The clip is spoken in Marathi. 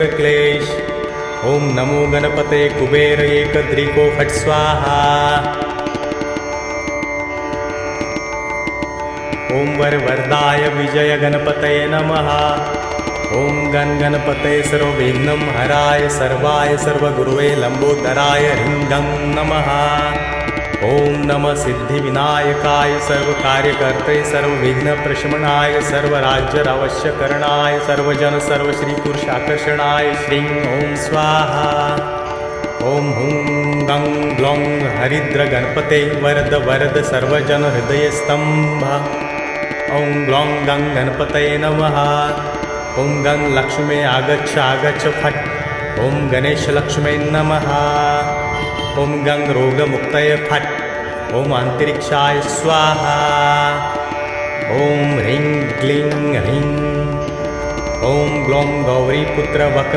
क्लेश। ओम नमो गणपते कुबेर एकदरिको फट स्वाहा। ओम वरवरदाय विजय गणपतये नमः। ओम गणपते सर्वविघ्नं हराय सर्वाय सर्वगुरुवे लंबोदराय ह्रीं नमः। ओम नमः सिद्धिविनायकाय सर्वकार्यकर्ते सर्वविघ्नप्रशमनाय सर्वराज्यावश्यकरणाय सर्वजन सर्वश्रीपुरुषाकर्षणाय श्रीं ओम स्वाहा। ओम हुं गं ग्लौं हरिद्र गणपते वरद वरद सर्वजन हृदयस्तंभ। ओम ग्लौं गं गणपतये नमः। ओम गं लक्ष्मे आगच्छ आगच्छ फट। ओम गणेश लक्ष्मे नमः। ओम गं रोगमुक्तये फट। ओम अंतरिक्षाय स्वाहा। ओम ह्रीं क्लीं ह्रीं। ओम ग्लौं गौरीपुत्र वक्र